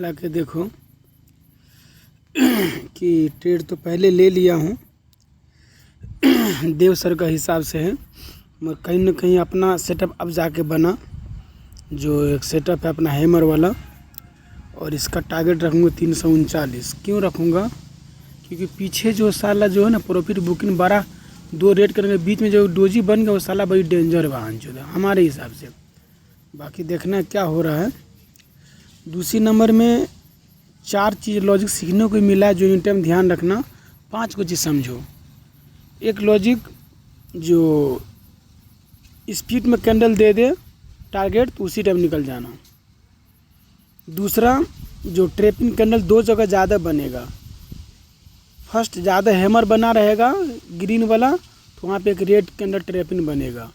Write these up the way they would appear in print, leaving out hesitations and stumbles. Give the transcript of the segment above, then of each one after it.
हालांकि देखो कि ट्रेड तो पहले ले लिया हूँ देव सर का हिसाब से है, मगर कहीं ना कहीं अपना सेटअप अब जाके बना। जो एक सेटअप है अपना हैमर वाला, और इसका टारगेट रखूँगा 339। क्यों रखूँगा? क्योंकि पीछे जो साला जो है ना प्रॉफिट बुकिंग बड़ा दो रेट करने के बीच में जो डोजी बन गया वो साला बड़ी डेंजर वाहन जो है हमारे हिसाब से। बाकी देखना क्या हो रहा है। दूसरी नंबर में 4 चीज़ लॉजिक सीखने को मिला है जो इन टाइम ध्यान रखना। 5 को चीज़ समझो। एक लॉजिक जो स्पीड में कैंडल दे दे टारगेट तो उसी टाइम निकल जाना। दूसरा, जो ट्रैपिंग कैंडल 2 जगह ज़्यादा बनेगा। फर्स्ट ज़्यादा हैमर बना रहेगा ग्रीन वाला तो वहाँ पे एक रेड कैंडल ट्रैपिंग बनेगा,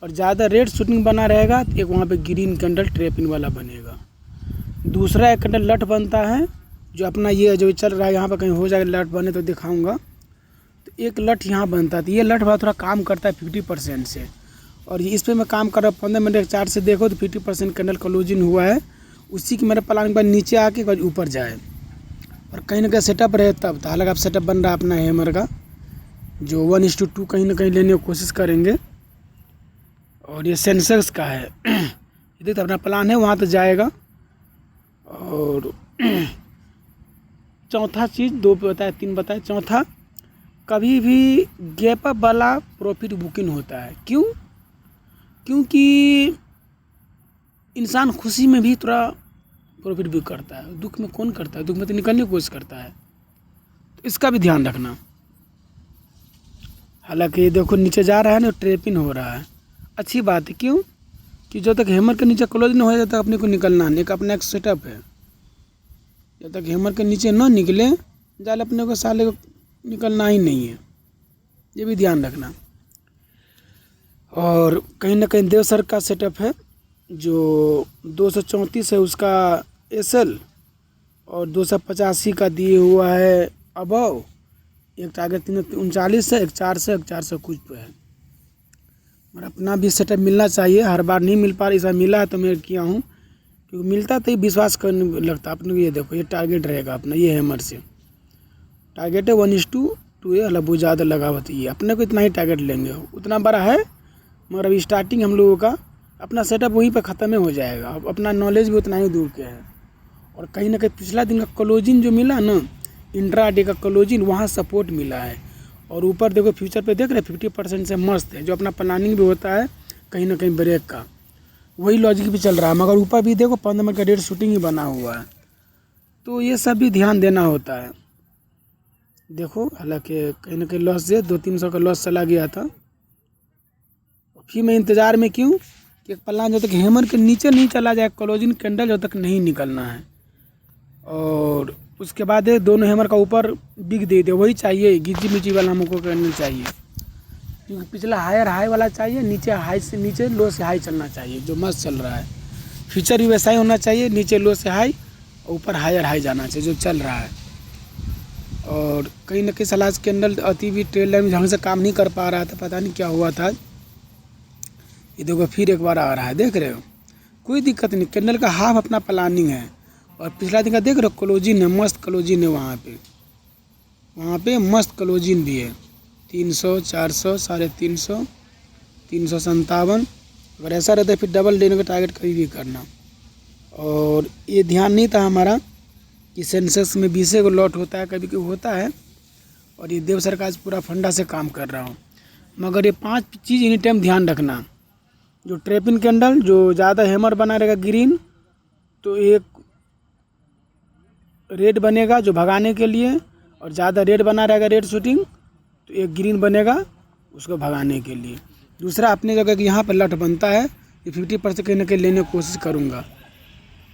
और ज़्यादा रेड शूटिंग बना रहेगा तो एक वहाँ पे ग्रीन कैंडल ट्रैपिंग वाला बनेगा। दूसरा एक कैंडल लट बनता है जो अपना ये जो चल रहा है यहाँ पर कहीं हो जाएगा लट बने तो दिखाऊंगा। तो एक लट यहाँ बनता है, तो ये लट वाला थोड़ा काम करता है 50% से, और इस पर मैं काम कर रहा हूँ 15 मिनट के चार्ट से देखो तो 50% कैंडल क्लोजिंग हुआ है। उसी की मेरे प्लान पर नीचे आके ऊपर जाए और कहीं ना कहीं सेटअप रहे तब। तो हालांकि अब सेटअप बन रहा है अपना हैमर का जो 1:2 कहीं ना कहीं लेने की कोशिश करेंगे। और ये सेंसेक्स का है ये तो अपना प्लान है वहाँ तो जाएगा। और चौथा चीज़ 2 बताए 3 बताए। चौथा, कभी भी गैप अप वाला प्रॉफिट बुकिंग होता है। क्यों? क्योंकि इंसान खुशी में भी थोड़ा प्रॉफिट बुक करता है, दुख में कौन करता है? दुख में तो निकलने की कोशिश करता है, तो इसका भी ध्यान रखना। हालांकि ये देखो नीचे जा रहा है ना, ट्रैपिंग हो रहा है, अच्छी बात है। क्यों? कि जब तक हैमर के नीचे क्लोज नहीं हो जाता अपने को निकलना नहीं, अपना एक सेटअप है। जब तक हैमर के नीचे ना निकले जाल अपने को साले को निकलना ही नहीं है, ये भी ध्यान रखना। और कहीं ना कहीं देव सर का सेटअप है जो 234 है उसका एसएल, और 285 का दिए हुआ है अबव। एक टारगेट 339 है, एक 400 कुछ पे है। और अपना भी सेटअप मिलना चाहिए, हर बार नहीं मिल पा रहा, ऐसा मिला है तो मैं किया हूँ, क्योंकि मिलता तो ही विश्वास करने लगता अपने को। ये देखो ये टारगेट रहेगा अपना, ये हैमर से टारगेट है 1:2 है, मतलब बहुत ज़्यादा लगा हुआ है। अपने को इतना ही टारगेट लेंगे, उतना बड़ा है, मगर अभी स्टार्टिंग हम लोगों का अपना सेटअप वहीं पर ख़त्म ही हो जाएगा। अब अपना नॉलेज भी उतना ही दूर के है। और कहीं ना कहीं पिछला दिन का क्लोजिंग जो मिला ना, इंट्राडे का क्लोजिंग, वहाँ सपोर्ट मिला है। और ऊपर देखो फ्यूचर पे देख रहे 50% से मस्त है। जो अपना प्लानिंग भी होता है कहीं ना कहीं ब्रेक का, वही लॉजिक भी चल रहा है। मगर ऊपर भी देखो 15 मिनट का रेट शूटिंग ही बना हुआ है, तो ये सब भी ध्यान देना होता है। देखो हालांकि कहीं ना कहीं लॉस से 200-300 का लॉस चला गया था। फिर मैं इंतज़ार में क्यों कि एक प्लान जब तक हैमर के नीचे नहीं चला जाए क्लोजिंग कैंडल जब तक नहीं निकलना है। और उसके बाद दोनों हैमर का ऊपर बिग दे दे, वही चाहिए गिजी मिची वाला हमको करना चाहिए। क्योंकि पिछला हायर हाई वाला चाहिए, नीचे हाई से नीचे लो से हाई चलना चाहिए जो मस्त चल रहा है। फ्यूचर भी वैसा ही होना चाहिए, नीचे लो से हाई, ऊपर हायर हाई जाना चाहिए जो चल रहा है। और कहीं ना कहीं सलाह कैंडल अति भी ट्रेड लाइन में ढंग से काम नहीं कर पा रहा था, पता नहीं क्या हुआ था। ये देखो फिर एक बार आ रहा है, देख रहे हो, कोई दिक्कत नहीं। कैंडल का हाफ अपना प्लानिंग है। और पिछला दिन का देख रहे हो क्लोजिंग है, मस्त क्लोजिंग है वहाँ पे मस्त क्लोजिंग भी है। 300, 400, 350, 357। अगर ऐसा रहता है फिर डबल लेने का टारगेट कभी भी करना। और ये ध्यान नहीं था हमारा कि सेंसेक्स में 20 को लॉट होता है, कभी कभी होता है। और ये देव सर का आज पूरा फंडा से काम कर रहा हूँ। मगर ये 5 चीज़ एनी टाइम ध्यान रखना। जो ट्रैपिंग कैंडल जो ज़्यादा हैमर बना रहेगा ग्रीन, तो एक रेड बनेगा जो भगाने के लिए, और ज़्यादा रेड बना रहेगा रेड शूटिंग तो एक ग्रीन बनेगा उसको भगाने के लिए। दूसरा, अपने जगह यहाँ पर लट बनता है, ये 50% कहीं ना कहीं लेने की कोशिश करूँगा।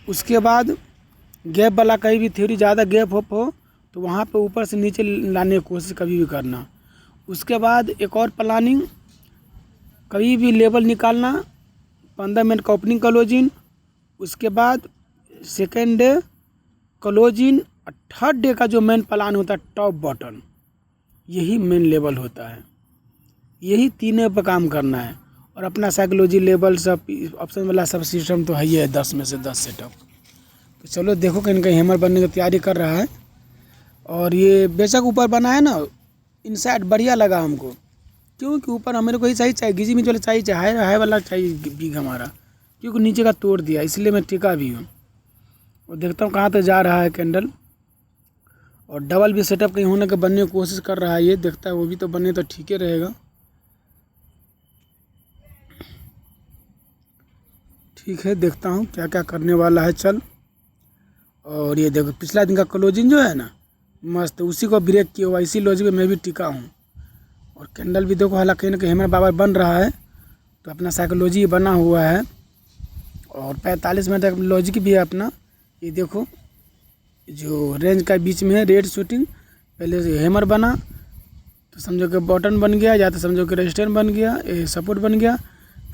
उसके बाद गैप वाला कहीं भी थ्योरी ज़्यादा गैप हो तो वहाँ पे ऊपर से नीचे लाने की कोशिश कभी भी करना। उसके बाद एक और प्लानिंग, कभी भी लेवल निकालना 15 मिनट का ओपनिंग क्लोजिंग, उसके बाद सेकेंड डे क्लोजिंग, और थर्ड डे का जो मेन प्लान होता है टॉप बॉटम, यही मेन लेवल होता है। यही तीनों पर काम करना है। और अपना साइकोलॉजी लेवल सब ऑप्शन वाला सब सिस्टम तो है ही है, 10 में से 10 सेटअप। तो चलो देखो कहीं ना कहीं हैमर बनने की तैयारी कर रहा है। और ये बेशक ऊपर बना है ना, इनसाइड बढ़िया लगा हमको, क्योंकि ऊपर हमारे को ही चाहिए घिजी मिर्च वाला चाहिए, हाई वाला चाहिए बीघ हमारा, क्योंकि नीचे का तोड़ दिया, इसलिए मैं टिका भी हूँ। और देखता हूँ कहाँ तक जा रहा है कैंडल। और डबल भी सेटअप कहीं होने के बनने की कोशिश कर रहा है, ये देखता है वो भी तो बने तो ठीक ही रहेगा। ठीक है, देखता हूँ क्या क्या करने वाला है। चल, और ये देखो पिछला दिन का क्लोजिंग जो है ना, मस्त, उसी को ब्रेक किया हुआ, इसी लॉजिक में मैं भी टिका हूँ। और कैंडल भी देखो हालांकि कहीं ना कहीं हैमर बाबर बन रहा है, तो अपना साइकोलॉजी बना हुआ है। और 45 मिनट तक लॉजिक भी है अपना। ये देखो जो रेंज का बीच में है रेड शूटिंग, पहले से हैमर बना तो समझो कि बटन बन गया, या तो समझो कि रेजिस्टेंस बन गया, सपोर्ट बन गया,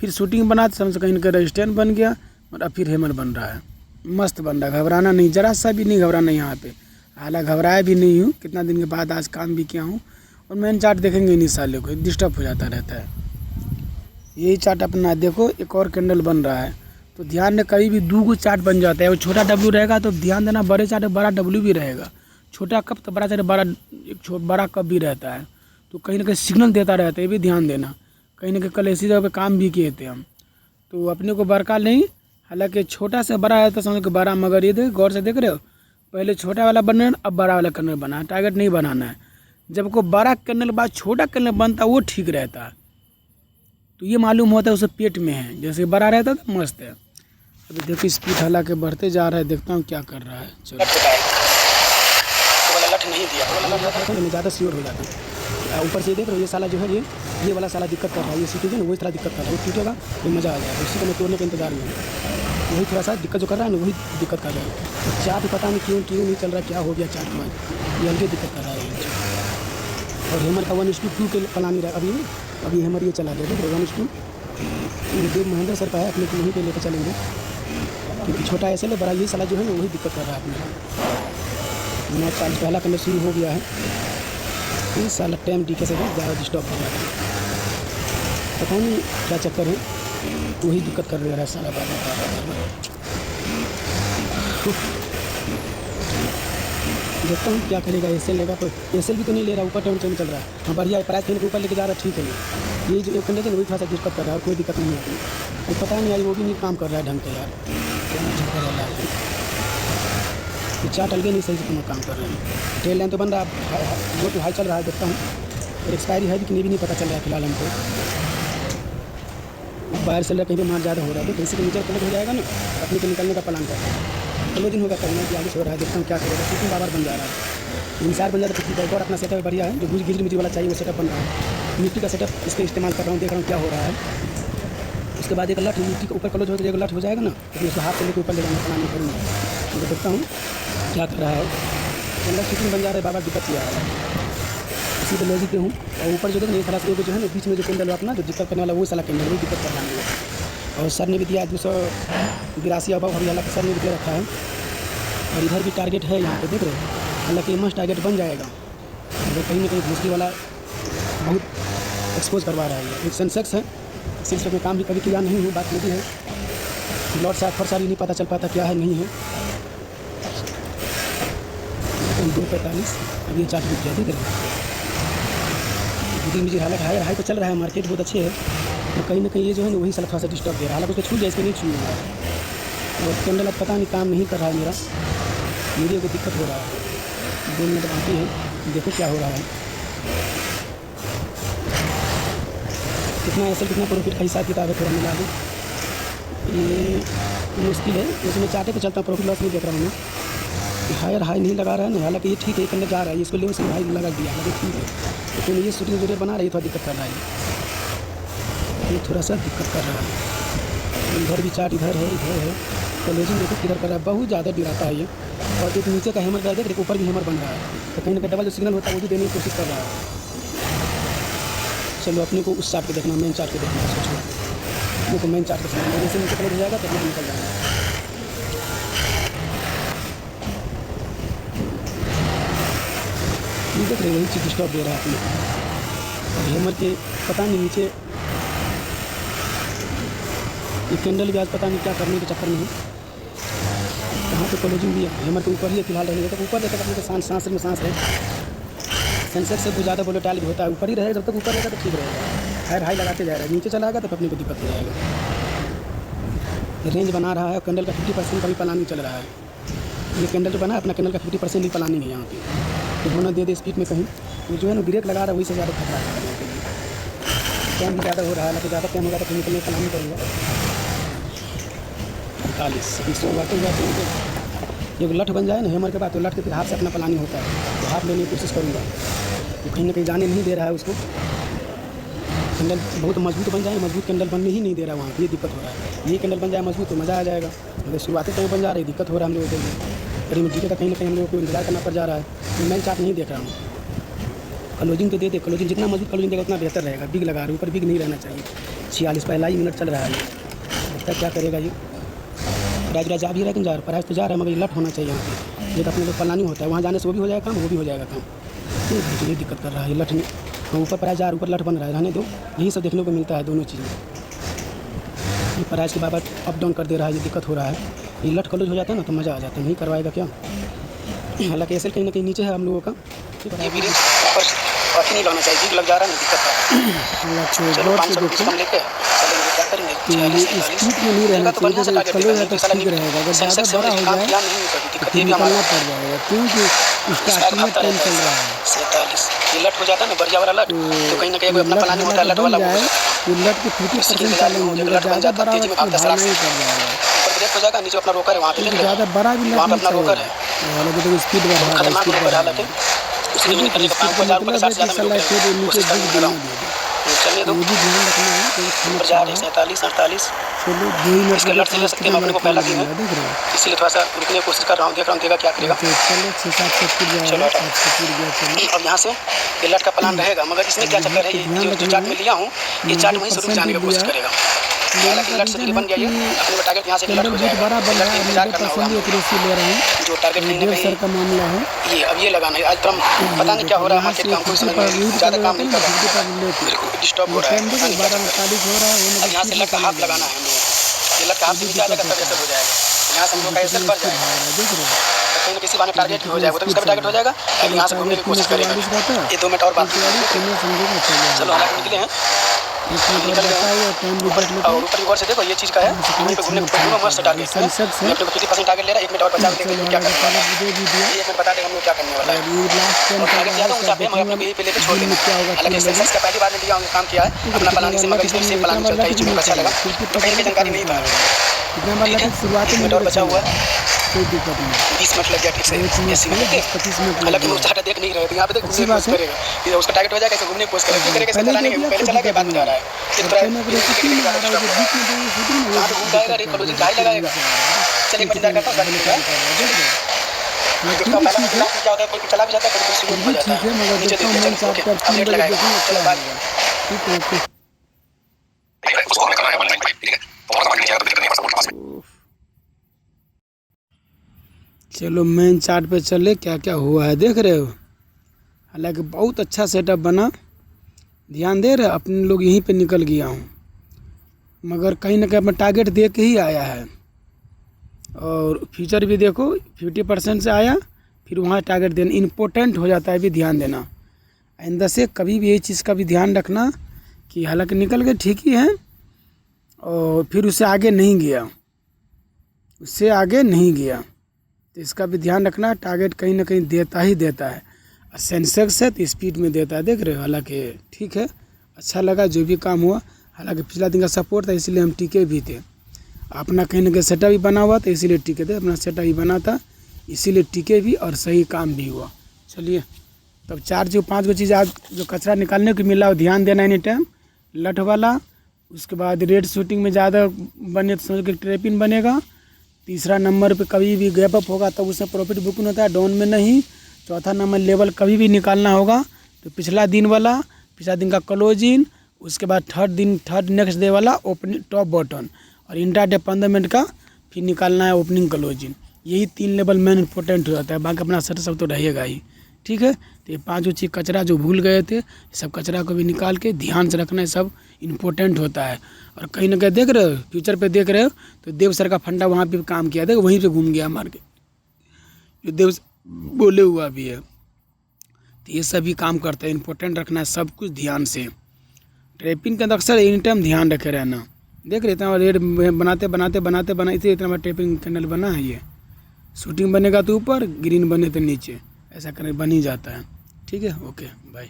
फिर शूटिंग बना तो समझो कहीं का रेजिस्टेंस बन गया, और अब फिर हैमर बन रहा है। मस्त बन रहा है, घबराना नहीं, जरा सा भी नहीं घबराना यहाँ पे। हालांकि घबराया भी नहीं हूँ, कितना दिन के बाद आज काम भी किया हूँ। और मेन चार्ट देखेंगे नहीं साले को, डिस्टर्ब हो जाता रहता है। यही चार्ट अपना देखो, एक और कैंडल बन रहा है, तो ध्यान में कभी भी दो चार्ट बन जाता है। वो छोटा डब्लू रहेगा तो ध्यान देना, बड़े चार्ट बड़ा डब्लू भी रहेगा, छोटा कप तो बड़ा चार्ट बड़ा कप भी रहता है, तो कहीं ना कहीं सिग्नल देता रहता है, ये भी ध्यान देना। कहीं ना कहीं कल ऐसी जगह पे काम भी किए थे हम, तो अपने को बड़का नहीं, हालांकि छोटा से बड़ा है तो समझ के बड़ा, मगर ये देख गौर से देख रहे हो, पहले छोटा वाला बनना, अब बड़ा वाला कैंडल बना, टारगेट नहीं बनाना है। जब को बड़ा कैंडल के बाद छोटा कैंडल बनता है वो ठीक रहता है, तो ये मालूम होता है उसे पेट में है, जैसे बड़ा रहता है तो मस्त है। अभी देखो स्पीड हालांकि बढ़ते जा रहा है, देखता हूँ क्या कर रहा है। चलो लठ नहीं दिया, मैं ज़्यादा श्योर हो जाता हूँ। ऊपर से देख रहे हो, ये साला जो है ये वाला साला दिक्कत कर रहा है, ये सिटीजन वही साला दिक्कत कर रहा है, वो टूटेगा तो मज़ा आ जाएगा, उसी को मैं तोड़ने का इंतजार में हूँ। वही थोड़ा सा दिक्कत जो कर रहा है ना, वही दिक्कत कर रहा है। चार्ट पता नहीं क्यों नहीं चल रहा, क्या हो गया चार्ट में, ये अलग दिक्कत कर रहा है। और हैमर का 1:2 के प्लान रहा अभी हैमर ये चला गया, देख रहे 1:2। देव महेंद्र सर का है, अपने को वहीं पर लेकर चलेंगे, क्योंकि छोटा ऐसे बड़ा ये साला जो है ना वही दिक्कत कर रहा है अपने। मैच चार्ज पहला करना शुरू हो गया है, इस साला टाइम डी के से ज़्यादा डिस्टर्ब हो रहा है, पता नहीं क्या चक्कर है, वही दिक्कत कर रहा है सारा बात। देखता हूँ क्या करेगा, एसएल लेगा तो एसएल भी तो नहीं ले रहा, ऊपर टाइम चल रहा है। हाँ बढ़िया प्राइस के ऊपर लेके जा रहा है, ठीक है। ये जो एक कंडीशन वही थोड़ा सा दिक्कत कर रहा है, और कोई दिक्कत नहीं होती, तो पता नहीं यार वो भी नहीं काम कर रहा है ढंग से यार, ये चार्ट अलगे नहीं सही से काम कर रहे हैं। टेल लाइन तो बन रहा है, वो तो हाई चल रहा है, देखता हूँ। और एक्सपायरी है कि नहीं भी नहीं पता चल रहा है फिलहाल हमको। बाहर चल रहा कहीं पर मार ज़्यादा हो रहा है, तो इसी के नीचे क्लोज हो जाएगा ना, अपने को निकलने का प्लान कर रहा है। क्लोजिंग होगा करना कि आगे हो रहा है, देखता हूँ क्या करेगा, क्योंकि बार बन जा रहा है। इंसार बन जाता है तो और अपना सेटअप बढ़िया है, जो गिजली मिट्टी वाला चाहिए वो सेटअप बन रहा है। मिट्टी का सेटअप इसका इस्तेमाल कर रहा हूँ, देख रहा हूँ क्या हो रहा है। उसके बाद एक लठ मिट्टी के ऊपर क्लोज हो तो एक लठ हो जाएगा ना, तो उसको हाथ से लेकर ऊपर ले जाना प्लान करूँगा, तो देखता हूँ क्या कर रहा है। अंदर शूटिंग बन जा रहा है, बाबा दिक्कत किया है, इसी पर लॉजिक पे हूँ। और ऊपर जो है थोड़ा सा जो है ना बीच में जो कैंडल अपना जो दिक्कत करने वाला वो साला कैंडल वही दिक्कत कर रहा है। और सर ने भी दिया 282 अबव हरियाला का सर ने भी दे रखा है। और इधर भी टारगेट है यहाँ पे, देख रहे हो, हालांकि मस्त टारगेट बन जाएगा। और कहीं ना कहीं घुसकी वाला बहुत एक्सपोज करवा रहा है। एक सेंसेक्स है, सेंसेक्स में काम भी कभी किया नहीं हूँ, बात नहीं है, लॉट से फर सारी नहीं पता चल पाता क्या है नहीं है। 245 अब ये चार्ट भी किया, देख रहे हैं मुझे हालांकि हाई तो चल रहा है, मार्केट बहुत अच्छे है, तो कहीं ना कहीं ये जो है ना वही साला थोड़ा सा डिस्टर्ब दे रहा है। हालांकि उसको छूट जाए, इसको नहीं छू रहा है। और कैंडल अब पता नहीं काम नहीं कर रहा है मेरा, मीडिया को दिक्कत हो रहा है। 2 मिनट बाकी है, देखो क्या हो रहा है, कितना ऐसे कितना प्रॉफिट का हिसाब किताब है थोड़ा मिला दूँ, ये मुश्किल है। इसमें चाहते तो चलता, प्रॉफिट लॉस नहीं देख रहा हूँ मैं। हाई नहीं लगा रहा है ना, हालांकि ये ठीक है, ये करने जा रहा है, इसको ले उसमें हाई लगा दिया, हालांकि ठीक है, लेकिन ये शूटिंग जो बना रही है थोड़ा दिक्कत कर रहा है, ये थोड़ा सा दिक्कत कर रहा है। इधर भी चार्ट इधर है क्लोजिंग देखो किधर कर रहा है, बहुत ज़्यादा गिराता है ये। और एक नीचे का हैमर देख देखो, ऊपर भी हैमर बन रहा है, तो कहीं ना कहीं डबल जो सिग्नल होता है वो भी देने की कोशिश कर रहा है। चलो अपने को उस चार्ट को देखना, मेन चार्ट को देखना, सोचो अपने को मेन चार्ट को समझना, जैसे नीचे क्लोज हो जाएगा तब निकल जाएगा। देख रहे वही चीज़ डिस्टर्ब दे रहा है अपने। और हैमर के पता नहीं नीचे ये कैंडल भी आज पता नहीं क्या करने के चक्कर में है, कहाँ वहाँ पे क्लोजिंग भी है, हैमर के ऊपर ही फिलहाल रहेगा, तो ऊपर रहेगा अपने को सांस में सांस रहे। सेंसेक्स से कुछ ज़्यादा वोलेटाइल होता है, ऊपर ही रहेगा, जब तक ऊपर रहेगा तो ठीक रहेगा। हायर हाई लगाते जाएगा, नीचे चला गया तो अपने को दिक्कत हो जाएगा। रेंज बना रहा है, कैंडल का 50% का भी प्लानिंग चल रहा है। ये कैंडल जो बना है अपना कैंडल का 50% भी प्लानिंग है यहाँ पे, तो होना दे स्पीड में कहीं वो जो है ना ब्रेक लगा रहा है, वही से ज़्यादा खतरा है। टाइम भी ज़्यादा हो रहा है ना, तो ज़्यादा टाइम होगा तो कहीं निकलने प्लानिंग करूँगा 45 शुरुआती हुआ तो जब लठ बन जाए ना हैमर के बाद, तो लठ के फिर हाथ से अपना प्लानिंग होता है, तो हाथ लेने की कोशिश करूँगा, तो कहीं ना कहीं जाने नहीं दे रहा है उसको। कैंडल बहुत मजबूत बन जाए, मजबूत कैंडल बनने ही नहीं दे रहा है, वहाँ ये दिक्कत हो रहा है। ये कैंडल बन जाए मजबूत तो मज़ा आ जाएगा, अगर शुरुआती टाइम बन जा रही दिक्कत हो रहा है हम लोगों के लिए। कहीं में जीके का कहीं ना कहीं हम लोगों को इंतजार करना पड़ जा रहा है। मैं चार्ट नहीं देख रहा हूँ, क्लोजिंग तो दे, क्लोजिंग जितना मजबूत क्लोजिंग देगा उतना बेहतर रहेगा। बिग लगा रहे, ऊपर बिग नहीं रहना चाहिए। 46 पहला ही मिनट चल रहा है, लगता है क्या करेगा ये। प्राइस जा भी रहा है, लेकिन प्राइस तो जा रहा है, मगर ये लट होना चाहिए यहाँ पे। ये तो अपने को प्लानिंग होता है, वहाँ जाने से वो भी हो जाएगा काम, वो भी हो जाएगा काम। ये दिक्कत कर रहा है ये लट नहीं, ऊपर प्राइस जा रहा है, ऊपर लट बन रहा है, रहने दो। यही सब देखने को मिलता है दोनों चीज़ें। ये प्राइस के बाबत अप डाउन कर दे रहा है, ये दिक्कत हो रहा है। ये लट क्लोज हो जाता है ना तो मज़ा आ जाता है, नहीं करवाएगा क्या। हालांकि ऐसे कहीं ना कहीं नीचे है हम लोगों का, ये भी नहीं लगना चाहिए, बिग लग जा रहा है ना, दिक्कत है। चलो 500 रुपये कम लेके चलेंगे, क्या करेंगे। स्पीड में नहीं रहना चाहिए, जैसे क्लोज है तो ठीक रहेगा, अगर ज़्यादा बड़ा हो जाए तो निकलना पड़ जाएगा, क्योंकि स्टार्टिंग में टाइम चल रहा है। 47 ये लट हो जाता है ना, बढ़िया वाला लट, तो कहीं ना कहीं अपना प्लानिंग होता है लट वाला। तो लट के 50% चलेंगे, ज़्यादा बड़ा नहीं पड़ जाएगा, ब्रेक हो जाएगा। नीचे अपना रोकर है, वहाँ पे ज़्यादा बड़ा भी वहाँ पे अपना रोकर है, हालांकि तो स्पीड बढ़ा रहा है, स्पीड बढ़ा रहा है, इसलिए निकलने का काम को ज़्यादा ऊपर 60 से ज़्यादा मैं कोशिश कर रहा हूँ। चलिए तो ध्यान रखना है। 47 48 इसके लट से ले सकते हैं, अपने को पहला गेम है, इसीलिए थोड़ा सा रुकने की कोशिश कर रहा हूँ, देख रहा हूँ देगा क्या करेगा। चलो अब यहाँ से ये लट का प्लान रहेगा, मगर इसमें क्या चक्कर है, जो चार्ट में लिया हूँ ये चार्ट वहीं से रुक जाने की कोशिश करेगा। लट से बन गया ये, अपने को टारगेट यहाँ से लट हो जाएगा, लट का इंतजार करना होगा, जो टारगेट कहीं ना कहीं का मामला है ये अब ये लगाना है। आज तो पता नहीं क्या हो रहा है मार्केट का, कोई समझ में ज़्यादा काम नहीं कर रहा है, डिस्टर्ब हो रहा है। अब यहाँ से लट का हाथ लगाना है हम लोगों को, ये लट का हाथ नीचे आ जाएगा तब ऐसा हो जाएगा, यहाँ से हम लोग का ऐसा बढ़ जाएगा, कहीं ना किसी बार टारगेट हो जाएगा, तो इसका भी टारगेट हो जाएगा। अब यहाँ से घूमने की कोशिश करेगा, ये 2 मिनट और बात करेंगे। चलो हालांकि निकले हैं, निकल गए और ऊपर की ओर से देखो ये चीज़ का है, वहीं पे घूमने को मस्त टारगेट है। 50% टारगेट ले रहा है, 1 मिनट और बचा के क्या करना है, 1 मिनट बता देगा हम लोग क्या करने वाला है। और टारगेट ज़्यादा ऊँचा पे मगर यहीं पे लेके छोड़ देना। हालांकि सेंसेक्स का पहली बार ने लिया हूँ, काम किया है अपना प्लानिंग से, मगर इसमें सेम प्लानिंग चलता है, ये चीज़ अच्छा लगा, तो कहीं की जानकारी नहीं था। ठीक है, 1 मिनट और बचा हुआ है, 20 मिनट लग गया ठीक से, 80 मिनट। हालांकि लोग ज़्यादा देख नहीं रहे थे, यहाँ पे देख घूमने की कोशिश करेगा, उसका टारगेट हो जाएगा, ऐसे घूमने की कोशिश करेगा, करेगा इसका चलाने के पहले चला के बाद में जा रहा है, यहाँ पे घूम जाएगा, क्लोजिंग हाई लगाएगा। चलिए मैं इंतजार करता हूँ, क्या होता है, कोई चला भी जाता है, कभी शुरू हो जाता है, नीचे देखते हैं, अब रेट लगाएगा। चलो बाय। चलो मेन चार्ट पे चले, क्या क्या हुआ है देख रहे हो। हालांकि बहुत अच्छा सेटअप बना, ध्यान दे रहे, अपने लोग यहीं पे निकल गया हूँ, मगर कहीं ना कहीं अपना टारगेट दे के ही आया है। और फ्यूचर भी देखो 50% से आया, फिर वहाँ टारगेट देना इम्पोर्टेंट हो जाता है, भी ध्यान देना। आइंदा से कभी भी यही चीज़ का भी ध्यान रखना कि हालांकि निकल गए ठीक ही है, और फिर उससे आगे नहीं गया, उससे आगे नहीं गया, तो इसका भी ध्यान रखना। टारगेट कहीं ना कहीं देता ही देता है, सेंसेक्स है तो स्पीड में देता है, देख रहे हो। हालांकि ठीक है, अच्छा लगा जो भी काम हुआ। हालांकि पिछला दिन का सपोर्ट था, इसीलिए हम टिके भी थे। अपना कहीं ना कहीं सेटअप भी बना हुआ था, इसीलिए टिके थे, अपना सेटअप ही बना था, इसीलिए टिके भी और सही काम भी हुआ। चलिए तब 4-5 गो चीज़ आज जो कचरा निकालने को मिला, ध्यान देना एनी टाइम। लठ वाला, उसके बाद रेड शूटिंग में ज़्यादा बने तो समझ के ट्रैपिंग बनेगा। तीसरा नंबर पे कभी भी गैप अप होगा तब उसमें प्रॉफिट बुकिंग होता है, डाउन में नहीं। चौथा नंबर लेवल कभी भी निकालना होगा तो पिछला दिन वाला, पिछला दिन का क्लोजिंग, उसके बाद थर्ड नेक्स्ट डे वाला ओपनिंग टॉप बॉटम, और इंट्राडे 15 मिनट का फिर निकालना है ओपनिंग क्लोजिंग। यही 3 लेवल मेन इंपॉर्टेंट हो जाता है, बाकी अपना सेट सब तो रहेगा ही। ठीक है, तो ये 5 चीज़ कचरा जो भूल गए थे, सब कचरा को भी निकाल के ध्यान से रखना है, सब इम्पोर्टेंट होता है। और कहीं ना कहीं देख रहे हो, फ्यूचर पे देख रहे हो तो देव सर का फंडा वहाँ पे काम किया, देखो वहीं पे घूम गया मार्केट। जो देव बोले हुआ भी है। तो ये सभी काम करते हैं, इम्पोर्टेंट रखना है सब कुछ ध्यान से। ट्रैपिंग के अंदर अक्सर एनी टाइम ध्यान रखे रहना। देख रहे इतना रेड बनाते इतना ट्रैपिंग कैंडल बना है। ये शूटिंग बनेगा तो ऊपर, ग्रीन बने तो नीचे, ऐसा करके बन ही जाता है। ठीक है, ओके बाय।